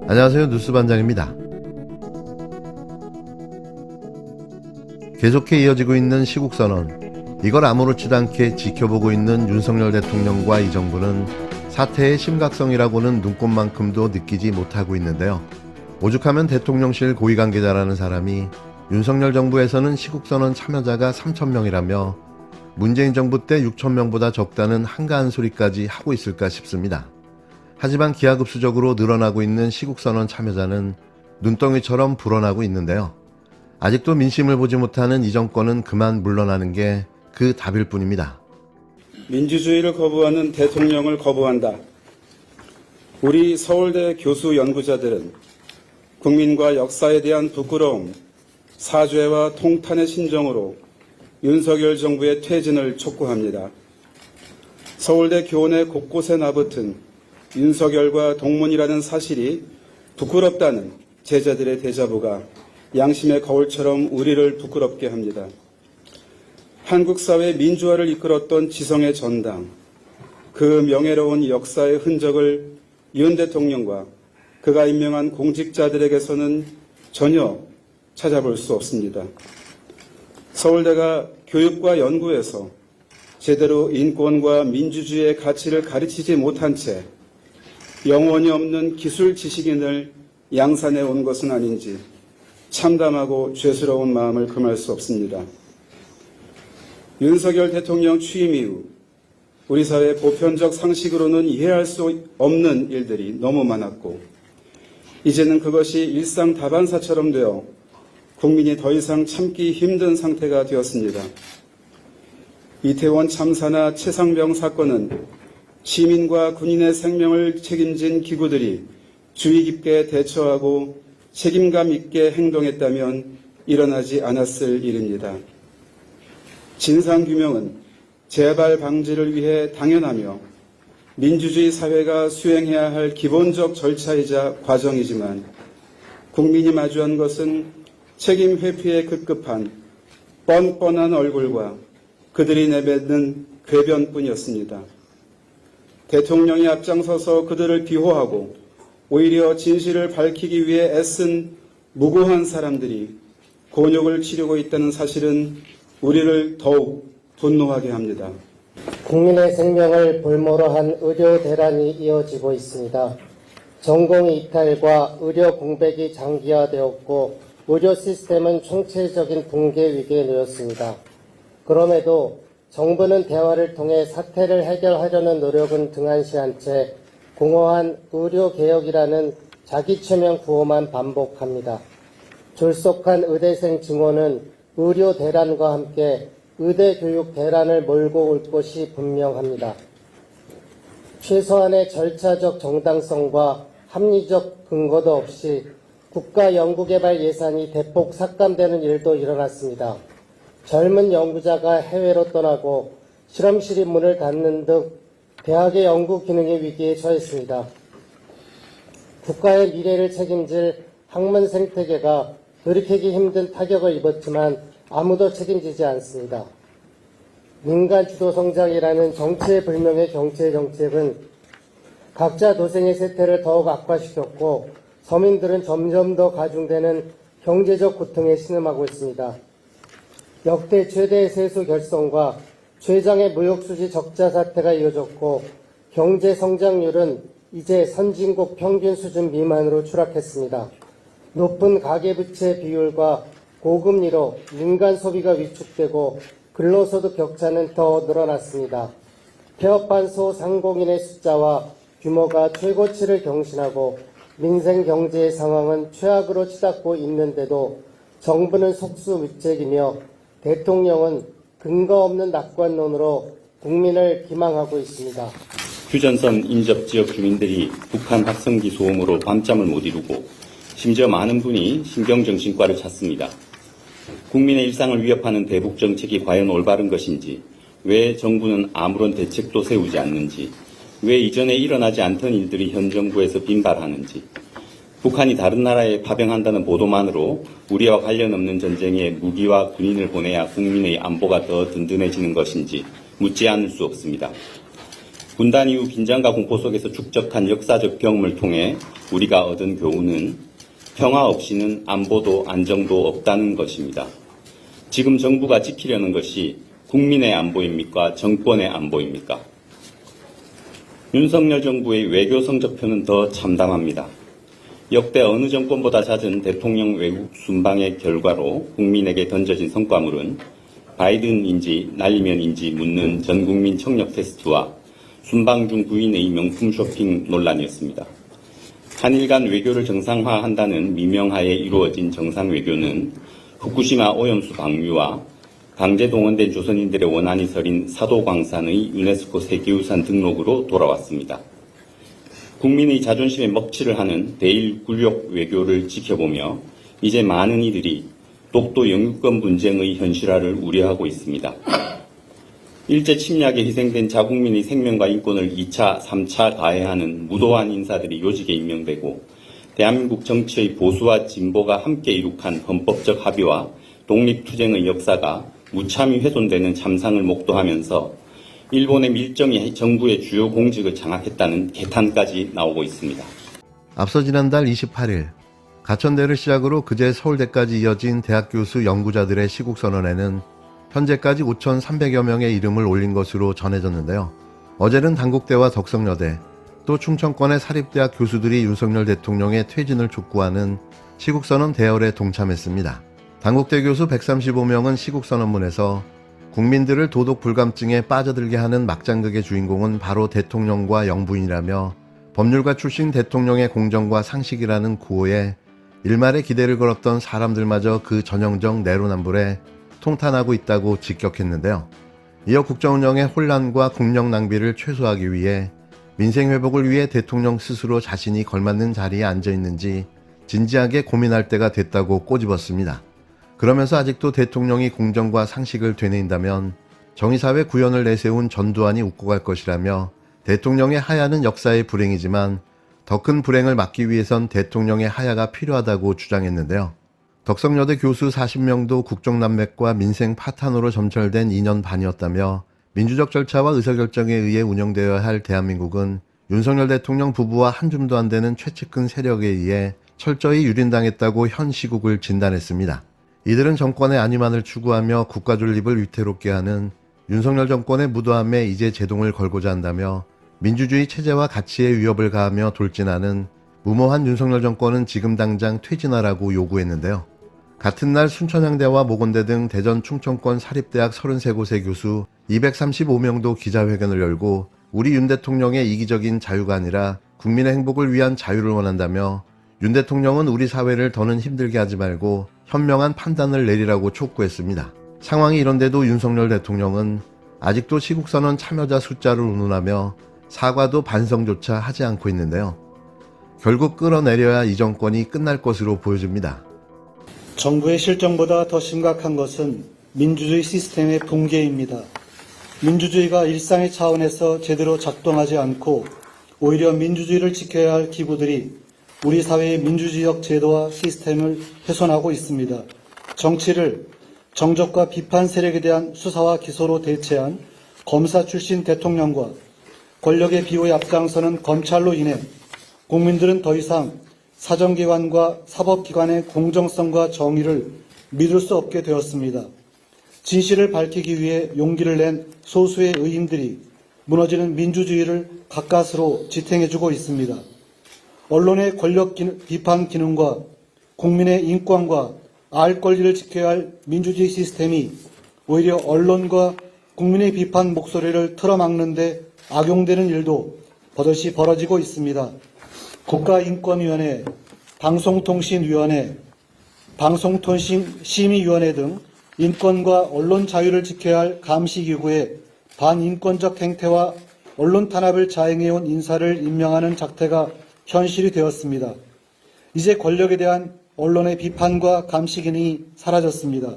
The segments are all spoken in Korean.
안녕하세요. 뉴스반장입니다. 계속해 이어지고 있는 시국선언, 이걸 아무렇지도 않게 지켜보고 있는 윤석열 대통령과 이 정부는 사태의 심각성이라고는 눈꼽만큼도 느끼지 못하고 있는데요. 오죽하면 대통령실 고위관계자라는 사람이 윤석열 정부에서는 시국선언 참여자가 3,000명이라며 문재인 정부 때 6,000명보다 적다는 한가한 소리까지 하고 있을까 싶습니다. 하지만 기하급수적으로 늘어나고 있는 시국선언 참여자는 눈덩이처럼 불어나고 있는데요. 아직도 민심을 보지 못하는 이 정권은 그만 물러나는 게 그 답일 뿐입니다. 민주주의를 거부하는 대통령을 거부한다. 우리 서울대 교수 연구자들은 국민과 역사에 대한 부끄러움, 사죄와 통탄의 심정으로 윤석열 정부의 퇴진을 촉구합니다. 서울대 교내 곳곳에 나붙은 윤석열과 동문이라는 사실이 부끄럽다는 제자들의 데자부가 양심의 거울처럼 우리를 부끄럽게 합니다. 한국 사회 민주화를 이끌었던 지성의 전당, 그 명예로운 역사의 흔적을 윤 대통령과 그가 임명한 공직자들에게서는 전혀 찾아볼 수 없습니다. 서울대가 교육과 연구에서 제대로 인권과 민주주의의 가치를 가르치지 못한 채 영원히 없는 기술 지식인을 양산해 온 것은 아닌지 참담하고 죄스러운 마음을 금할 수 없습니다. 윤석열 대통령 취임 이후 우리 사회 보편적 상식으로는 이해할 수 없는 일들이 너무 많았고 이제는 그것이 일상 다반사처럼 되어 국민이 더 이상 참기 힘든 상태가 되었습니다. 이태원 참사나 최상병 사건은 시민과 군인의 생명을 책임진 기구들이 주의 깊게 대처하고 책임감 있게 행동했다면 일어나지 않았을 일입니다. 진상규명은 재발 방지를 위해 당연하며 민주주의 사회가 수행해야 할 기본적 절차이자 과정이지만 국민이 마주한 것은 책임 회피에 급급한 뻔뻔한 얼굴과 그들이 내뱉는 궤변뿐이었습니다. 대통령이 앞장서서 그들을 비호하고 오히려 진실을 밝히기 위해 애쓴 무고한 사람들이 곤욕을 치르고 있다는 사실은 우리를 더욱 분노하게 합니다. 국민의 생명을 볼모로 한 의료 대란이 이어지고 있습니다. 전공 이탈과 의료 공백이 장기화되었고 의료 시스템은 총체적인 붕괴 위기에 놓였습니다. 그럼에도 정부는 대화를 통해 사태를 해결하려는 노력은 등한시한 채 공허한 의료개혁이라는 자기 최면 구호만 반복합니다. 졸속한 의대생 증원은 의료 대란과 함께 의대 교육 대란을 몰고 올 것이 분명합니다. 최소한의 절차적 정당성과 합리적 근거도 없이 국가 연구개발 예산이 대폭 삭감되는 일도 일어났습니다. 젊은 연구자가 해외로 떠나고 실험실이 문을 닫는 등 대학의 연구 기능의 위기에 처했습니다. 국가의 미래를 책임질 학문 생태계가 돌이키기 힘든 타격을 입었지만 아무도 책임지지 않습니다. 민간 주도 성장이라는 정체불명의 경제 정책은 각자 도생의 세태를 더욱 악화시켰고 서민들은 점점 더 가중되는 경제적 고통에 신음하고 있습니다. 역대 최대의 세수 결손과 최장의 무역수지 적자 사태가 이어졌고 경제 성장률은 이제 선진국 평균 수준 미만으로 추락했습니다. 높은 가계부채 비율과 고금리로 민간 소비가 위축되고 근로소득 격차는 더 늘어났습니다. 폐업한 소상공인의 숫자와 규모가 최고치를 경신하고 민생 경제의 상황은 최악으로 치닫고 있는데도 정부는 속수무책이며 대통령은 근거 없는 낙관론으로 국민을 기망하고 있습니다. 휴전선 인접지역 주민들이 북한 확성기 소음으로 밤잠을 못 이루고 심지어 많은 분이 신경정신과를 찾습니다. 국민의 일상을 위협하는 대북 정책이 과연 올바른 것인지, 왜 정부는 아무런 대책도 세우지 않는지, 왜 이전에 일어나지 않던 일들이 현 정부에서 빈발하는지, 북한이 다른 나라에 파병한다는 보도만으로 우리와 관련 없는 전쟁에 무기와 군인을 보내야 국민의 안보가 더 든든해지는 것인지 묻지 않을 수 없습니다. 분단 이후 긴장과 공포 속에서 축적한 역사적 경험을 통해 우리가 얻은 교훈은 평화 없이는 안보도 안정도 없다는 것입니다. 지금 정부가 지키려는 것이 국민의 안보입니까? 정권의 안보입니까? 윤석열 정부의 외교 성적표는 더 참담합니다. 역대 어느 정권보다 잦은 대통령 외국 순방의 결과로 국민에게 던져진 성과물은 바이든인지 날리면인지 묻는 전국민 청력 테스트와 순방 중 부인의 명품 쇼핑 논란이었습니다. 한일 간 외교를 정상화한다는 미명하에 이루어진 정상 외교는 후쿠시마 오염수 방류와 강제 동원된 조선인들의 원한이 서린 사도광산의 유네스코 세계유산 등록으로 돌아왔습니다. 국민의 자존심에 먹칠을 하는 대일 굴욕 외교를 지켜보며 이제 많은 이들이 독도 영유권 분쟁의 현실화를 우려하고 있습니다. 일제 침략에 희생된 자국민의 생명과 인권을 2차, 3차 가해하는 무도한 인사들이 요직에 임명되고 대한민국 정치의 보수와 진보가 함께 이룩한 헌법적 합의와 독립투쟁의 역사가 무참히 훼손되는 참상을 목도하면서 일본의 밀정이 정부의 주요 공직을 장악했다는 개탄까지 나오고 있습니다. 앞서 지난달 28일 가천대를 시작으로 그제 서울대까지 이어진 대학 교수 연구자들의 시국선언에는 현재까지 5,300여 명의 이름을 올린 것으로 전해졌는데요. 어제는 단국대와 덕성여대, 또 충청권의 사립대학 교수들이 윤석열 대통령의 퇴진을 촉구하는 시국선언 대열에 동참했습니다. 단국대 교수 135명은 시국선언문에서 국민들을 도덕 불감증에 빠져들게 하는 막장극의 주인공은 바로 대통령과 영부인이라며 법률가 출신 대통령의 공정과 상식이라는 구호에 일말의 기대를 걸었던 사람들마저 그 전형적 내로남불에 통탄하고 있다고 직격했는데요. 이어 국정운영의 혼란과 국력 낭비를 최소화하기 위해 민생회복을 위해 대통령 스스로 자신이 걸맞는 자리에 앉아있는지 진지하게 고민할 때가 됐다고 꼬집었습니다. 그러면서 아직도 대통령이 공정과 상식을 되뇌인다면 정의사회 구현을 내세운 전두환이 웃고 갈 것이라며 대통령의 하야는 역사의 불행이지만 더 큰 불행을 막기 위해선 대통령의 하야가 필요하다고 주장했는데요. 덕성여대 교수 40명도 국정난맥과 민생 파탄으로 점철된 2년 반이었다며 민주적 절차와 의사결정에 의해 운영되어야 할 대한민국은 윤석열 대통령 부부와 한 줌도 안 되는 최측근 세력에 의해 철저히 유린당했다고 현 시국을 진단했습니다. 이들은 정권의 안위만을 추구하며 국가 존립을 위태롭게 하는 윤석열 정권의 무도함에 이제 제동을 걸고자 한다며 민주주의 체제와 가치에 위협을 가하며 돌진하는 무모한 윤석열 정권은 지금 당장 퇴진하라고 요구했는데요. 같은 날 순천향대와 모건대 등 대전 충청권 사립대학 33곳의 교수 235명도 기자회견을 열고 우리 윤 대통령의 이기적인 자유가 아니라 국민의 행복을 위한 자유를 원한다며 윤 대통령은 우리 사회를 더는 힘들게 하지 말고 현명한 판단을 내리라고 촉구했습니다. 상황이 이런데도 윤석열 대통령은 아직도 시국선언 참여자 숫자를 운운하며 사과도 반성조차 하지 않고 있는데요. 결국 끌어내려야 이 정권이 끝날 것으로 보여집니다. 정부의 실정보다 더 심각한 것은 민주주의 시스템의 붕괴입니다. 민주주의가 일상의 차원에서 제대로 작동하지 않고 오히려 민주주의를 지켜야 할 기구들이 우리 사회의 민주주의적 제도와 시스템을 훼손하고 있습니다. 정치를 정적과 비판 세력에 대한 수사와 기소로 대체한 검사 출신 대통령과 권력의 비호에 앞장서는 검찰로 인해 국민들은 더 이상 사정기관과 사법기관의 공정성과 정의를 믿을 수 없게 되었습니다. 진실을 밝히기 위해 용기를 낸 소수의 의인들이 무너지는 민주주의를 가까스로 지탱해주고 있습니다. 언론의 권력 비판 기능과 국민의 인권과 알 권리를 지켜야 할 민주주의 시스템이 오히려 언론과 국민의 비판 목소리를 틀어막는 데 악용되는 일도 버젓이 벌어지고 있습니다. 국가인권위원회, 방송통신위원회, 방송통신심의위원회 등 인권과 언론 자유를 지켜야 할 감시기구의 반인권적 행태와 언론 탄압을 자행해온 인사를 임명하는 작태가 현실이 되었습니다. 이제 권력에 대한 언론의 비판과 감시 기능이 사라졌습니다.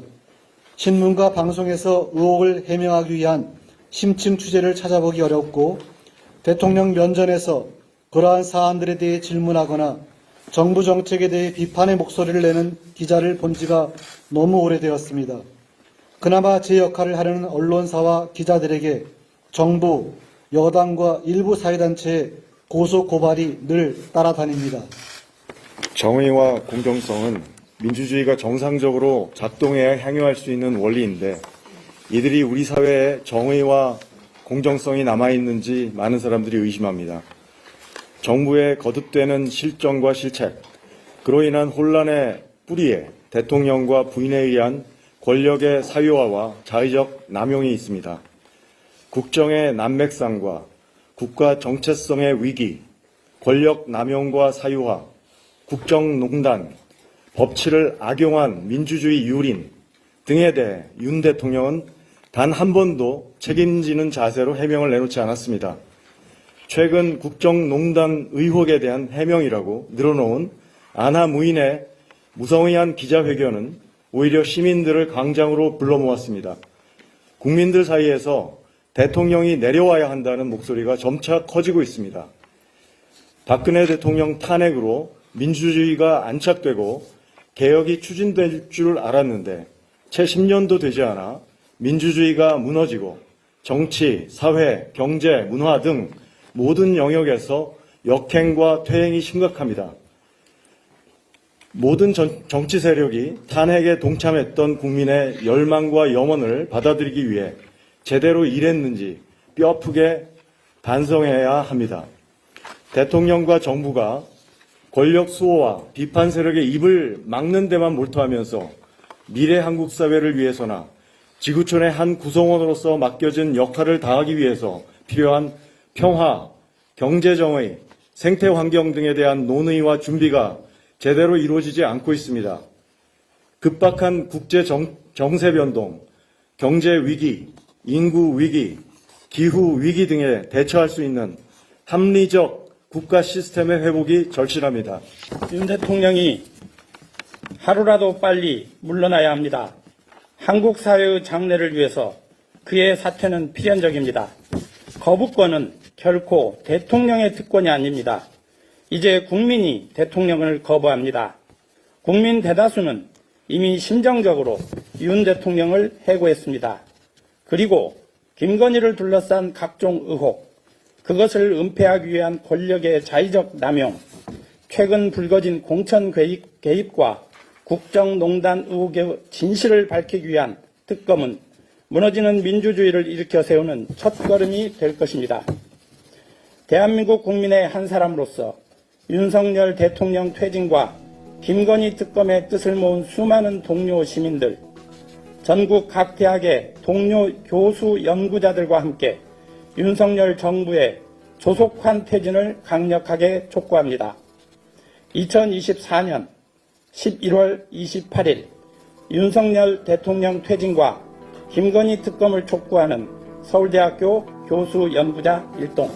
신문과 방송에서 의혹을 해명하기 위한 심층 취재를 찾아보기 어렵고 대통령 면전에서 그러한 사안들에 대해 질문하거나 정부 정책에 대해 비판의 목소리를 내는 기자를 본 지가 너무 오래되었습니다. 그나마 제 역할을 하려는 언론사와 기자들에게 정부, 여당과 일부 사회단체의 고소 고발이 늘 따라다닙니다. 정의와 공정성은 민주주의가 정상적으로 작동해야 향유할 수 있는 원리인데 이들이 우리 사회에 정의와 공정성이 남아있는지 많은 사람들이 의심합니다. 정부의 거듭되는 실정과 실책, 그로 인한 혼란의 뿌리에 대통령과 부인에 의한 권력의 사유화와 자의적 남용이 있습니다. 국정의 난맥상과 국가 정체성의 위기, 권력 남용과 사유화, 국정농단, 법치를 악용한 민주주의 유린 등에 대해 윤 대통령은 단 한 번도 책임지는 자세로 해명을 내놓지 않았습니다. 최근 국정농단 의혹에 대한 해명이라고 늘어놓은 안하 무인의 무성의한 기자회견은 오히려 시민들을 광장으로 불러 모았습니다. 국민들 사이에서 대통령이 내려와야 한다는 목소리가 점차 커지고 있습니다. 박근혜 대통령 탄핵으로 민주주의가 안착되고 개혁이 추진될 줄 알았는데 채 10년도 되지 않아 민주주의가 무너지고 정치, 사회, 경제, 문화 등 모든 영역에서 역행과 퇴행이 심각합니다. 모든 정치 세력이 탄핵에 동참했던 국민의 열망과 염원을 받아들이기 위해 제대로 일했는지 뼈아프게 반성해야 합니다. 대통령과 정부가 권력 수호와 비판 세력의 입을 막는 데만 몰두하면서 미래 한국 사회를 위해서나 지구촌의 한 구성원으로서 맡겨진 역할을 다하기 위해서 필요한 평화, 경제정의, 생태환경 등에 대한 논의와 준비가 제대로 이루어지지 않고 있습니다. 급박한 국제 정세 변동, 경제 위기, 인구 위기, 기후 위기 등에 대처할 수 있는 합리적 국가 시스템의 회복이 절실합니다. 윤 대통령이 하루라도 빨리 물러나야 합니다. 한국 사회의 장래를 위해서 그의 사퇴는 필연적입니다. 거부권은 결코 대통령의 특권이 아닙니다. 이제 국민이 대통령을 거부합니다. 국민 대다수는 이미 심정적으로 윤 대통령을 해고했습니다. 그리고 김건희를 둘러싼 각종 의혹, 그것을 은폐하기 위한 권력의 자의적 남용, 최근 불거진 공천 개입과 국정농단 의혹의 진실을 밝히기 위한 특검은 무너지는 민주주의를 일으켜 세우는 첫걸음이 될 것입니다. 대한민국 국민의 한 사람으로서 윤석열 대통령 퇴진과 김건희 특검의 뜻을 모은 수많은 동료 시민들, 전국 각 대학의 동료 교수 연구자들과 함께 윤석열 정부의 조속한 퇴진을 강력하게 촉구합니다. 2024년 11월 28일 윤석열 대통령 퇴진과 김건희 특검을 촉구하는 서울대학교 교수 연구자 일동